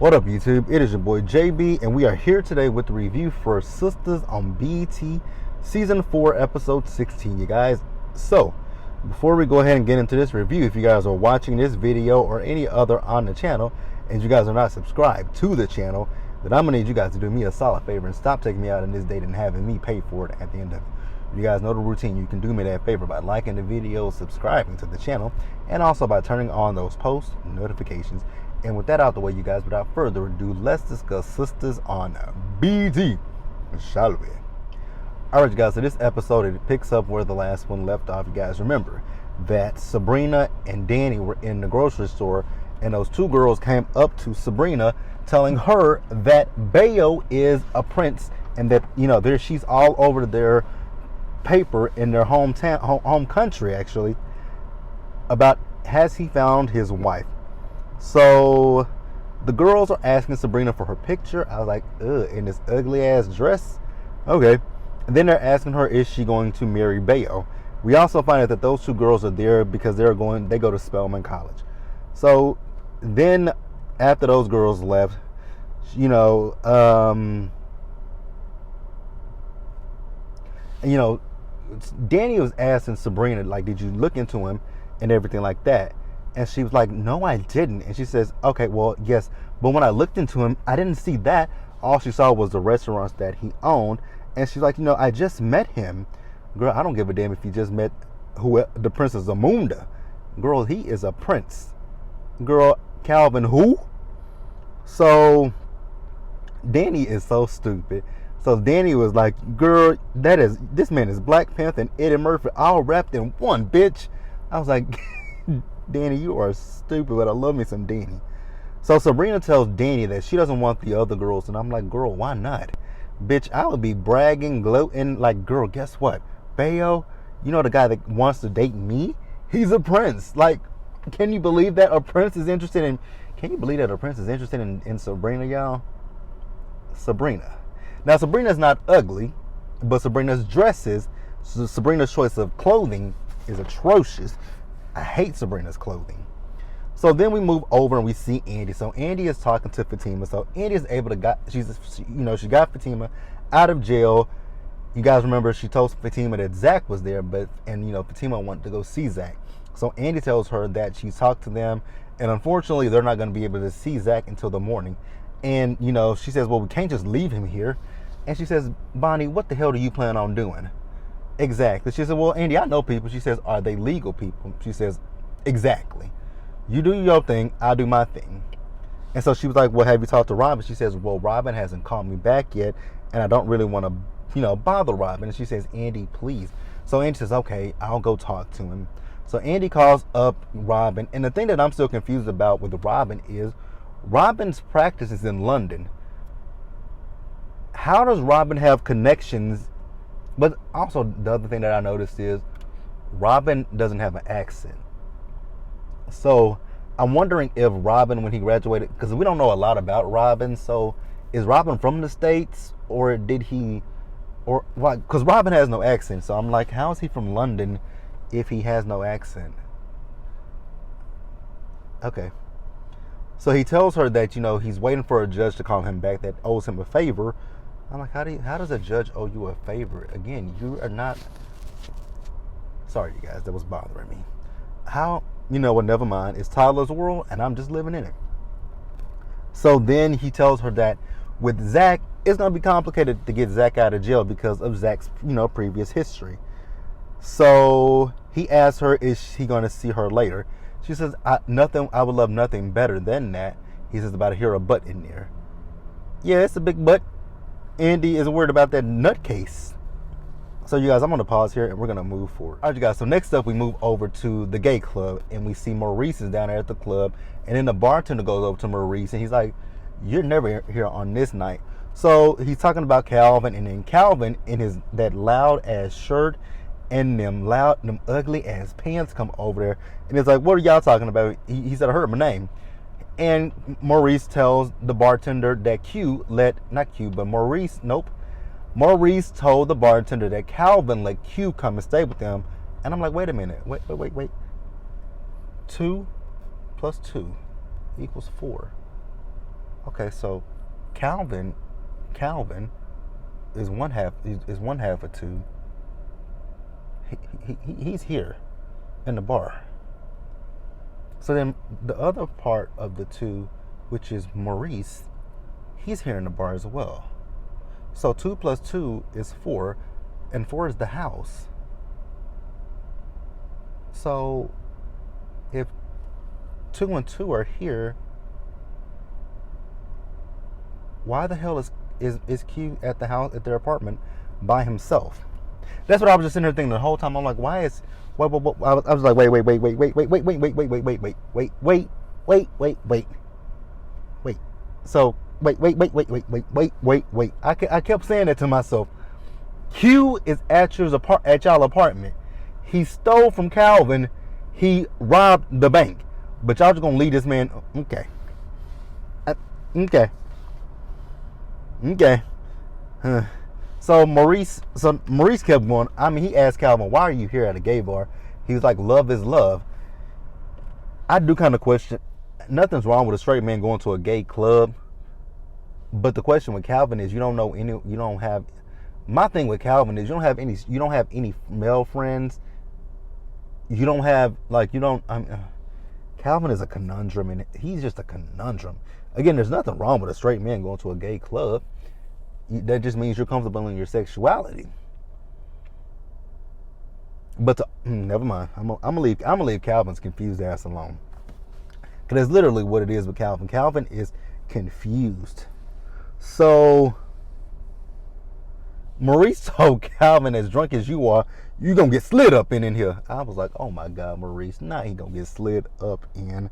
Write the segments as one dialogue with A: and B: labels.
A: What up, YouTube? It is your boy JB, and we are here today with the review for Sistas on BET Season 4, Episode 16, you guys. So, before we go ahead and get into this review, if you guys are watching this video or any other on the channel, and you guys are not subscribed to the channel, then I'm going to need you guys to do me a solid favor and stop taking me out on this date and having me pay for it at the end of it. You guys know the routine. You can do me that favor by liking the video, subscribing to the channel, and also by turning on those post notifications. And with that out the way, you guys, without further ado, let's discuss Sistas on BET, shall we? Alright, you guys, so this episode, it picks up where the last one left off. You guys remember that Sabrina and Danny were in the grocery store, and those two girls came up to Sabrina telling her that Bayo is a prince, and that, you know, she's all over their paper in their hometown, home country, actually, about has he found his wife. So the girls are asking Sabrina for her picture. I was like, ugh, in this ugly ass dress. Okay. And then they're asking her, is she going to marry Bayo? We also find out that those two girls are there because they go to Spelman College. So then after those girls left, Danny was asking Sabrina, like, did you look into him and everything like that? And she was like, no, I didn't. And she says, okay, well, yes. But when I looked into him, I didn't see that. All she saw was the restaurants that he owned. And she's like, I just met him. Girl, I don't give a damn if you just met the Princess Zamunda. Girl, he is a prince. Girl, Calvin who? So Danny is so stupid. So Danny was like, girl, this man is Black Panther and Eddie Murphy all wrapped in one, bitch. I was like, Danny, you are stupid, but I love me some Danny. So Sabrina tells Danny that she doesn't want the other girls, and I'm like, girl, why not? Bitch, I would be bragging, gloating, like, girl, guess what? Bayo, you know the guy that wants to date me? He's a prince. Like, can you believe that a prince is interested in Sabrina, y'all? Sabrina. Now, Sabrina's not ugly, but Sabrina's Sabrina's choice of clothing is atrocious. I hate Sabrina's clothing. So then we move over and we see Andy. So Andy is talking to Fatima. So Andy is able to she got Fatima out of jail. You guys remember she told Fatima that Zach was there, and Fatima wanted to go see Zach. So Andy tells her that she's talked to them, and unfortunately they're not going to be able to see Zach until the morning. And she says, well, we can't just leave him here. And she says, Bonnie, what the hell do you plan on doing? Exactly. She said, well, Andy, I know people. She says, are they legal people? She says, exactly. You do your thing, I do my thing. And so she was like, well, have you talked to Robin? She says, well, Robin hasn't called me back yet, and I don't really want to, bother Robin. And she says, Andy, please. So Andy says, okay, I'll go talk to him. So Andy calls up Robin. And the thing that I'm still confused about with Robin is Robin's practice is in London. How does Robin have connections? But also the other thing that I noticed is Robin doesn't have an accent. So I'm wondering if Robin, when he graduated, because we don't know a lot about Robin, so is Robin from the States, or did he, or why? Because Robin has no accent, so I'm like, how is he from London if he has no accent? Okay. So he tells her that, he's waiting for a judge to call him back that owes him a favor. I'm like, how does a judge owe you a favor? Again, you are not... Sorry, you guys, that was bothering me. How... well, never mind. It's Tyler's world, and I'm just living in it. So then he tells her that with Zach, it's going to be complicated to get Zach out of jail because of Zach's, previous history. So he asks her, is he going to see her later? She says, I would love nothing better than that. He says, about to hear a butt in there. Yeah, it's a big butt. Andy is worried about that nutcase. So you guys, I'm going to pause here and we're going to move forward. All right, you guys. So next up, we move over to the gay club and we see Maurice is down there at the club. And then the bartender goes over to Maurice and he's like, you're never here on this night. So he's talking about Calvin, and then Calvin in that loud ass shirt and them ugly ass pants come over there. And it's like, what are y'all talking about? He said, I heard my name. And Maurice tells the bartender that Maurice told the bartender that Calvin let Q come and stay with them. And I'm like, wait a minute. Wait. 2 + 2 = 4. Okay, so Calvin is one half of two. He's here in the bar. So then the other part of the two, which is Maurice, he's here in the bar as well. So 2 plus 2 is 4, and 4 is the house. So if 2 and 2 are here, why the hell is Q at the house, at their apartment by himself? That's what I was just sitting there thinking the whole time. I'm like, why is I was like, wait. So wait. I kept saying that to myself. Q is at y'all apartment. He stole from Calvin. He robbed the bank. But y'all just gonna leave this man. Okay. So Maurice kept going. I mean, he asked Calvin, why are you here at a gay bar? He was like, love is love. I do kind of question. Nothing's wrong with a straight man going to a gay club. But the question with Calvin is, my thing with Calvin is you don't have any male friends. Calvin is a conundrum, and he's just a conundrum. Again, there's nothing wrong with a straight man going to a gay club. That just means you're comfortable in your sexuality. But never mind. I'm gonna leave Calvin's confused ass alone. Because that's literally what it is with Calvin. Calvin is confused. So Maurice told Calvin, as drunk as you are, you gonna get slid up in here. I was like, oh my God, Maurice, now he gonna get slid up in.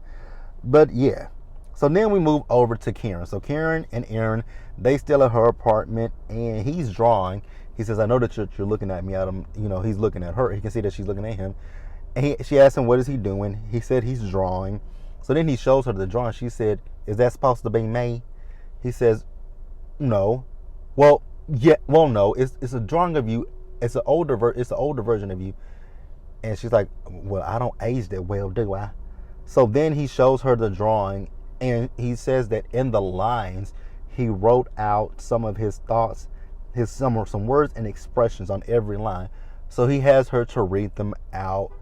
A: But yeah. So then we move over to Karen. So Karen and Aaron, they still at her apartment, and he's drawing. He says, I know that you're looking at me. He's looking at her. He can see that she's looking at him. And she asked him, what is he doing? He said he's drawing. So then he shows her the drawing. She said, is that supposed to be me? He says, no. Well, yeah. Well, no. It's a drawing of you. It's an older version of you. And she's like, well, I don't age that well, do I? So then he shows her the drawing, and he says that in the lines, he wrote out some of his thoughts, some words and expressions on every line. So he has her to read them out.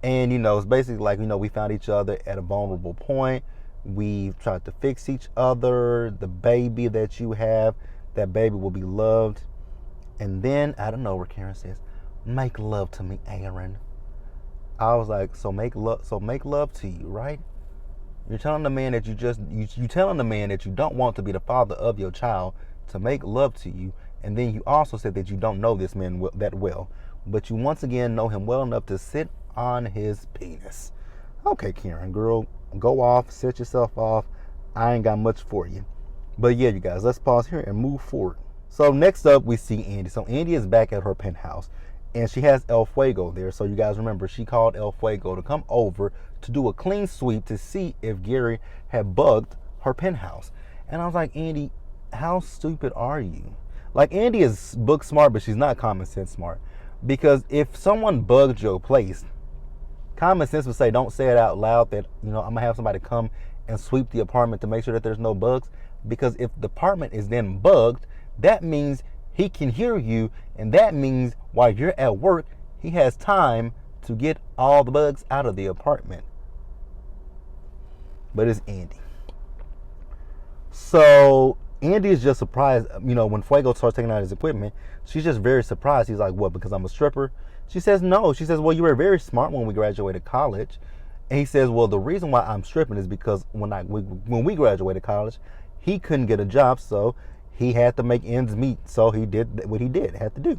A: And, it's basically like, we found each other at a vulnerable point. We've tried to fix each other. The baby that you have, that baby will be loved. And then, out of nowhere, Karen says, make love to me, Aaron. I was like, so make love to you, right? You're telling the man that you telling the man that you don't want to be the father of your child to make love to you, and then you also said that you don't know this man that well, but you once again know him well enough to sit on his penis. Okay, Karen, girl, go off, set yourself off. I ain't got much for you. But yeah, you guys, let's pause here and move forward. So next up, we see Andy. So Andy is back at her penthouse, and she has El Fuego there. So you guys remember, she called El Fuego to come over to do a clean sweep to see if Gary had bugged her penthouse. And I was like, Andy, how stupid are you? Like, Andy is book smart, but she's not common sense smart. Because if someone bugged your place, common sense would say, don't say it out loud that, I'm going to have somebody come and sweep the apartment to make sure that there's no bugs. Because if the apartment is then bugged, that means he can hear you, and that means while you're at work, he has time to get all the bugs out of the apartment. But it's Andy. So Andy is just surprised, when Fuego starts taking out his equipment, she's just very surprised. He's like, what, because I'm a stripper? She says, no. She says, well, you were very smart when we graduated college. And he says, well, the reason why I'm stripping is because when we graduated college, he couldn't get a job, so he had to make ends meet. So he did what he had to do.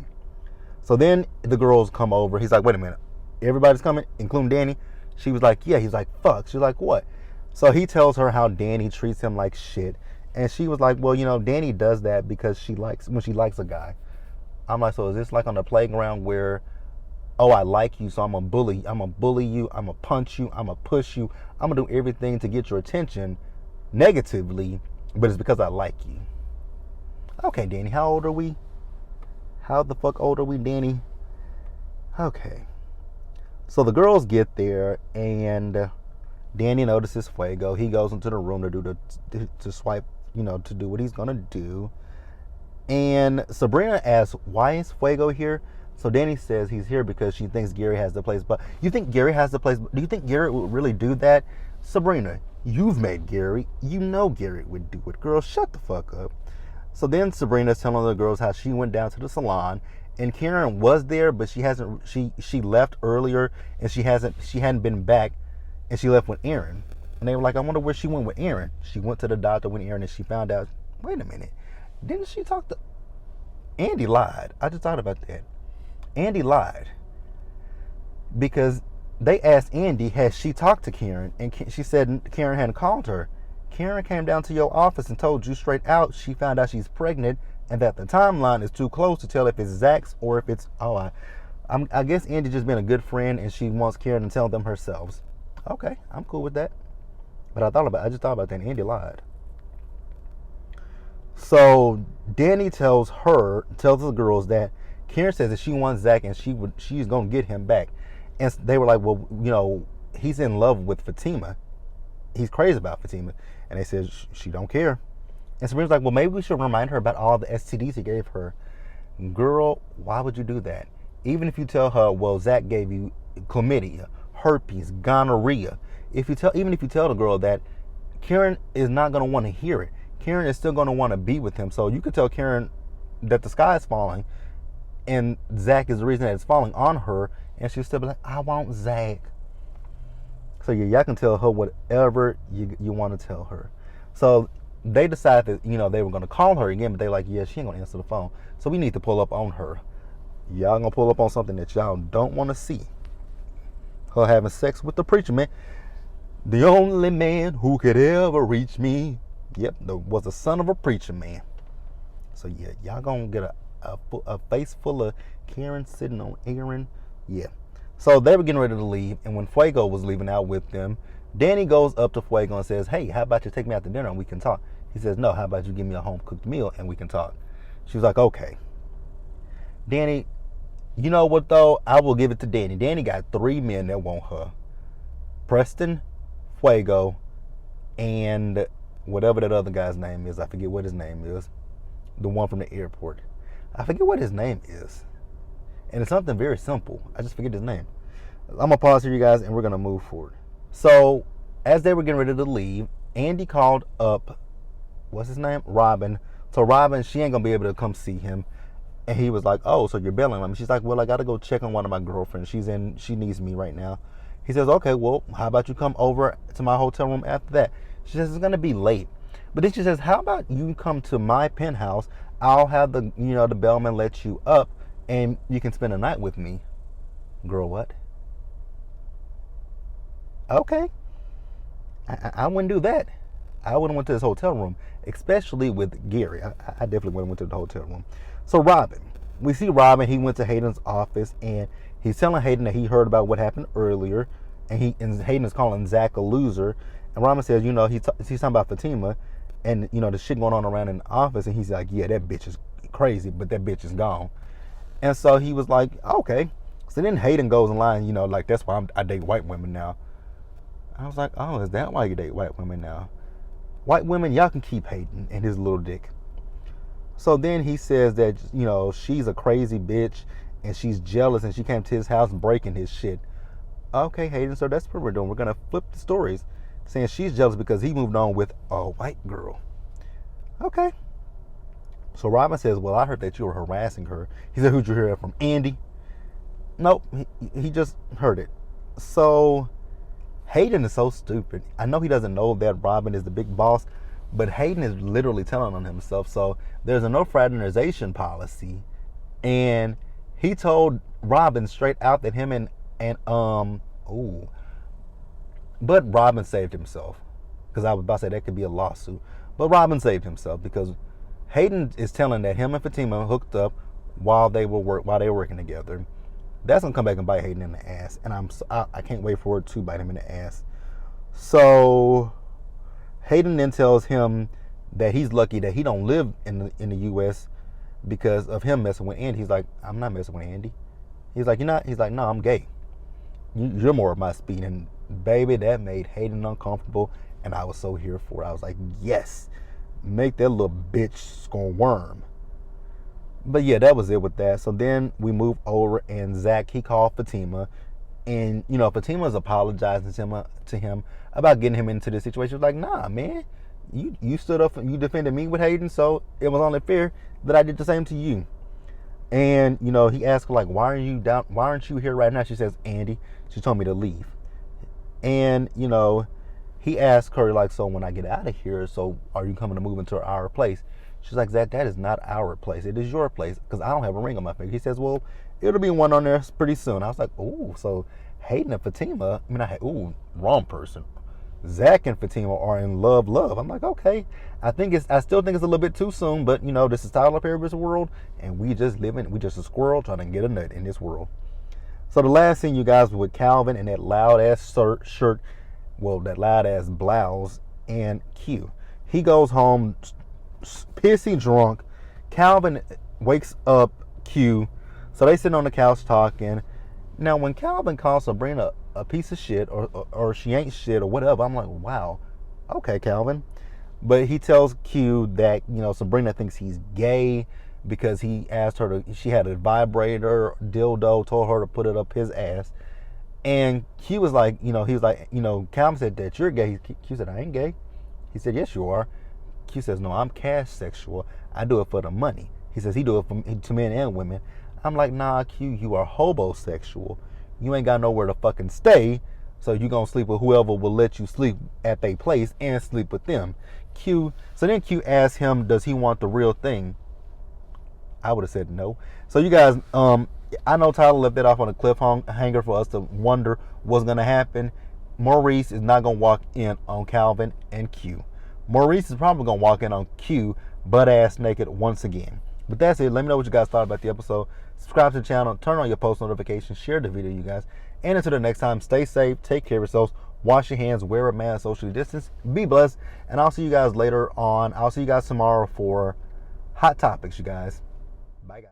A: So then the girls come over. He's like, wait a minute. Everybody's coming, including Danny? She was like, yeah. He's like, fuck. She's like, what? So he tells her how Danny treats him like shit. And she was like, well, Danny does that because when she likes a guy. I'm like, so is this like on the playground where, oh, I like you, so I'm a bully you, I'm gonna punch you, I'm gonna push you, I'm gonna do everything to get your attention negatively, but it's because I like you. Okay, Danny, how old are we? How the fuck old are we, Danny? Okay. So the girls get there, and Danny notices Fuego. He goes into the room to swipe to do what he's gonna do. And Sabrina asks, why is Fuego here? So Danny says he's here because she thinks Gary has the place. But you think Gary has the place? Do you think Gary would really do that? Sabrina, you've met Gary. You know Gary would do it. Girl, shut the fuck up. So then Sabrina's telling the girls how she went down to the salon, and Karen was there, but she left earlier, and she hadn't been back, and she left with Aaron. And they were like, I wonder where she went with Aaron. She went to the doctor with Aaron, and she found out, wait a minute, didn't she talk to Andy? Lied. I just thought about that. Andy lied because they asked Andy, has she talked to Karen? And she said Karen hadn't called her. Karen came down to your office and told you straight out she found out she's pregnant and that the timeline is too close to tell if it's Zach's or if it's, I guess Andy just been a good friend and she wants Karen to tell them herself. Okay, I'm cool with that. But I just thought about that, and Andy lied. So Danny tells the girls that Karen says that she wants Zach and she's gonna get him back. And they were like, well, he's in love with Fatima. He's crazy about Fatima. And they said she don't care. And Sabrina's like, well, maybe we should remind her about all the STDs he gave her. Girl, why would you do that? Even if you tell her, well, Zach gave you chlamydia, herpes, gonorrhea. Even if you tell the girl that, Karen is not gonna want to hear it. Karen is still gonna want to be with him. So you could tell Karen that the sky is falling and Zach is the reason that it's falling on her, and she'll still be like, I want Zach. So y'all can tell her whatever you want to tell her. So they decided that, they were going to call her again, but they're like, yeah, she ain't going to answer the phone. So we need to pull up on her. Y'all going to pull up on something that y'all don't want to see. Her having sex with the preacher man. The only man who could ever reach me. Yep, was the son of a preacher man. So yeah, y'all going to get a face full of Karen sitting on Aaron. Yeah. So they were getting ready to leave, and when Fuego was leaving out with them, Danny goes up to Fuego and says, hey, how about you take me out to dinner and we can talk? He says, no, how about you give me a home-cooked meal and we can talk? She was like, okay. Danny, you know what, though? I will give it to Danny. Danny got 3 men that want her. Preston, Fuego, and whatever that other guy's name is. I forget what his name is. The one from the airport. I forget what his name is. And it's something very simple. I just forget his name. I'm going to pause here, you guys, and we're going to move forward. So, as they were getting ready to leave, Andy called up, what's his name? Robin. So, Robin, she ain't going to be able to come see him. And he was like, oh, so you're bailing on me. She's like, well, I got to go check on one of my girlfriends. She needs me right now. He says, okay, well, how about you come over to my hotel room after that? She says, it's going to be late. But then she says, how about you come to my penthouse? I'll have the bellman let you up. And you can spend a night with me. Girl, what? Okay. I wouldn't do that. I wouldn't went to his hotel room, especially with Gary. I definitely wouldn't went to the hotel room. So Robin. We see Robin. He went to Hayden's office, and he's telling Hayden that he heard about what happened earlier. And Hayden is calling Zach a loser. And Robin says, he's talking about Fatima. And, the shit going on around in the office. And he's like, yeah, that bitch is crazy, but that bitch is gone. And so he was like, okay. So then Hayden goes in line, like, that's why I date white women now. I was like, oh, is that why you date white women now? White women, y'all can keep Hayden and his little dick. So then he says that, she's a crazy bitch and she's jealous and she came to his house breaking his shit. Okay, Hayden, so that's what we're doing. We're going to flip the stories, saying she's jealous because he moved on with a white girl. Okay. So Robin says, well, I heard that you were harassing her. He said, who'd you hear that from? Andy? Nope, he just heard it. So Hayden is so stupid. I know he doesn't know that Robin is the big boss, but Hayden is literally telling on himself. So there's a no fraternization policy. And he told Robin straight out that him but Robin saved himself. Because I was about to say that could be a lawsuit. But Robin saved himself because Hayden is telling that him and Fatima hooked up while they were working together. That's gonna come back and bite Hayden in the ass, and I can't wait for it to bite him in the ass. So Hayden then tells him that he's lucky that he don't live in the U.S. because of him messing with Andy. He's like, I'm not messing with Andy. He's like, you're not. He's like, no, I'm gay. You're more of my speed, and baby, that made Hayden uncomfortable, and I was so here for it. I was like, yes. make that little bitch squirm. But yeah, that was it with that. So then we move over, and Zach, he called Fatima, and Fatima's apologizing to him about getting him into this situation. He was like, nah, man, you stood up and you defended me with Hayden, so it was only fair that I did the same to you. And he asked her, like, why aren't you here right now? She says, Andy, she told me to leave. And he asked her, like, so when I get out of here, so are you coming to move into our place? She's like, Zach, that is not our place. It is your place, because I don't have a ring on my finger. He says, well, it'll be one on there pretty soon. I was like, ooh, so Hayden and Fatima, wrong person. Zach and Fatima are in love. I'm like, okay. I still think it's a little bit too soon, but this is Tyler Perry's world, and we just a squirrel trying to get a nut in this world. So the last scene, you guys, with Calvin in that loud ass shirt, that loud ass blouse, and Q. He goes home pissy drunk. Calvin wakes up Q. So they sitting on the couch talking. Now when Calvin calls Sabrina a piece of shit or she ain't shit or whatever, I'm like, wow, okay, Calvin. But he tells Q that Sabrina thinks he's gay because he asked her she had a vibrator dildo, told her to put it up his ass. And Q was like, he was like, Calvin said that you're gay. Q said, I ain't gay. He said, yes, you are. Q says, no, I'm cash sexual. I do it for the money. He says he do it to men and women. I'm like, nah, Q, you are hobosexual. You ain't got nowhere to fucking stay, so you gonna sleep with whoever will let you sleep at their place and sleep with them. So then Q asked him, does he want the real thing? I would have said no. So you guys, I know Tyler left that off on a cliffhanger for us to wonder what's gonna happen. Maurice is not gonna walk in on Calvin and Q. Maurice is probably gonna walk in on Q butt ass naked once again. But that's it. Let me know what you guys thought about the episode. Subscribe to the channel, turn on your post notifications, share the video, you guys. And until the next time, stay safe, take care of yourselves, wash your hands, wear a mask, socially distance, be blessed, and I'll see you guys later on. I'll see you guys tomorrow for Hot Topics, you guys. Bye, guys.